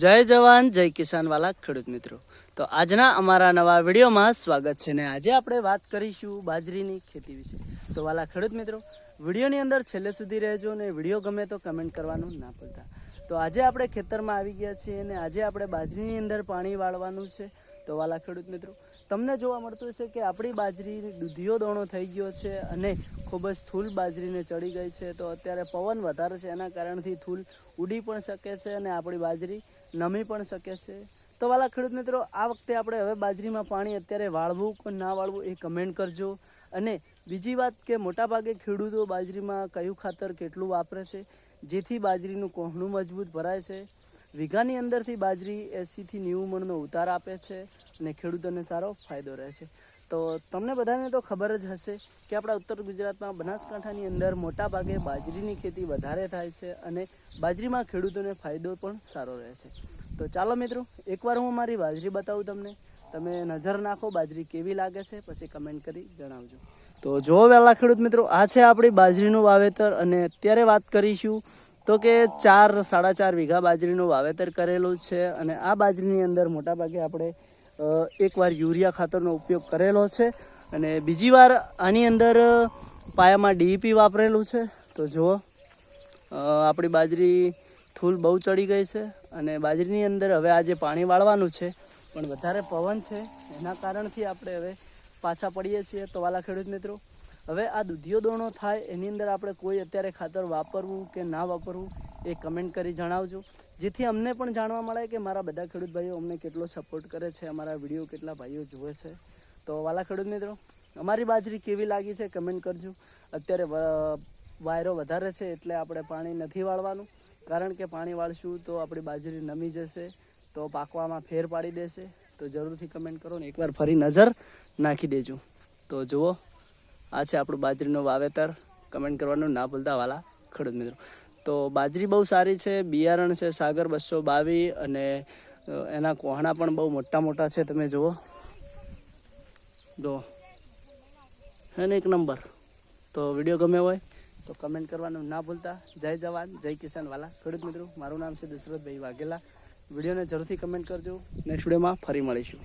જય જવાન જય કિસાન વાલા ખેડૂત મિત્રો, તો આજના અમારા નવા વિડીયોમાં સ્વાગત છે ને આજે આપણે વાત કરીશું બાજરીની ખેતી વિશે। તો વાલા ખેડૂત મિત્રો, વિડીયોની અંદર છેલ્લે સુધી રહેજો ને વિડીયો ગમે તો કમેન્ટ કરવાનું ના ભૂલતા। તો આજે આપણે ખેતરમાં આવી ગયા છીએ અને આજે આપણે બાજરીની અંદર પાણી વાળવાનું છે। તો વાલા ખેડૂત મિત્રો, તમને જોવા મળતું હશે કે આપણી બાજરી દૂધિયો દોણો થઈ ગયો છે અને ખૂબ જ થૂલ બાજરીને ચડી ગઈ છે। તો અત્યારે પવન વધારે છે, એના કારણથી થૂલ ઉડી પણ શકે છે અને આપણી બાજરી નમી પણ શકે છે। તો વાલા ખેડૂત મિત્રો, આ વખતે આપણે હવે બાજરીમાં પાણી અત્યારે વાળવું કે ના વાળવું એ કમેન્ટ કરજો। અને બીજી વાત કે મોટાભાગે ખેડૂતો બાજરીમાં કયું ખાતર કેટલું વાપરે છે જેથી બાજરીનું કોહણું મજબૂત ભરાય છે। વીઘાની અંદરથી બાજરી 80 થી 90 મણનો ઉતાર આપે છે અને ખેડૂતોને સારો ફાયદો રહે છે। તો તમને બધાને તો ખબર જ હશે કે આપણા ઉત્તર ગુજરાતમાં બનાસકાંઠાની અંદર મોટાભાગે બાજરીની ખેતી વધારે થાય છે અને બાજરીમાં ખેડૂતોને ફાયદો પણ સારો રહે છે। તો ચાલો મિત્રો, એકવાર હું મારી બાજરી બતાવું તમને, તમે નજર નાખો બાજરી કેવી લાગે છે, પછી કમેન્ટ કરી જણાવજો। તો જો વહેલા ખેડૂત મિત્રો, આ છે આપણી બાજરીનું વાવેતર અને અત્યારે વાત કરીશું તો કે 4-4.5 વીઘા બાજરીનું વાવેતર કરેલું છે અને આ બાજરીની અંદર મોટાભાગે આપણે એકવાર યુરિયા ખાતરનો ઉપયોગ કરેલો છે અને બીજી વાર આની અંદર પાયામાં DEP વાપરેલું છે। તો જુઓ, આપણી બાજરી થૂલ બહુ ચડી ગઈ છે અને બાજરીની અંદર હવે આજે પાણી વાળવાનું છે પણ વધારે પવન છે, એના કારણથી આપણે હવે પાછા પડીએ છીએ। તો વાલા ખેડૂત મિત્રો, હવે આ દૂધિયો દોણો થાય એની અંદર આપણે કોઈ અત્યારે ખાતર વાપરવું કે ના વાપરવું એ કમેન્ટ કરી જણાવજો, જેથી અમને પણ જાણવા મળે કે મારા બધા ખેડૂત ભાઈઓ અમને કેટલો સપોર્ટ કરે છે, અમારા વિડીયો કેટલા ભાઈઓ જુએ છે। તો વાલા ખેડૂત મિત્રો, અમારી બાજરી કેવી લાગી છે કમેન્ટ કરજો। અત્યારે વાયરો વધારે છે એટલે આપણે પાણી નથી વાળવાનું, કારણ કે પાણી વાળશું તો આપણી બાજરી નમી જશે, તો પાકવામાં ફેર પાડી દેશે। તો જરૂરથી કમેન્ટ કરો ને એકવાર ફરી નજર નાખી દેજો। તો જુઓ, આ છે આપણું બાજરીનું વાવેતર, કમેન્ટ કરવાનું ના ભૂલતા વાલા ખેડૂત મિત્રો। તો બાજરી બહુ સારી છે, બિયારણ છે સાગર 222 અને એના કોહણા પણ બહુ મોટા મોટા છે, તમે જુઓ હે ને, એક નંબર। તો વિડીયો ગમે હોય તો કમેન્ટ કરવાનું ના ભૂલતા। જય જવાન જય કિસાન વાલા ખેડૂત મિત્રો, મારું નામ છે દશરથભાઈ વાઘેલા। વિડીયોને જરૂરથી કમેન્ટ કરજો, નેક્સ્ટ વિડીયોમાં ફરી મળીશું।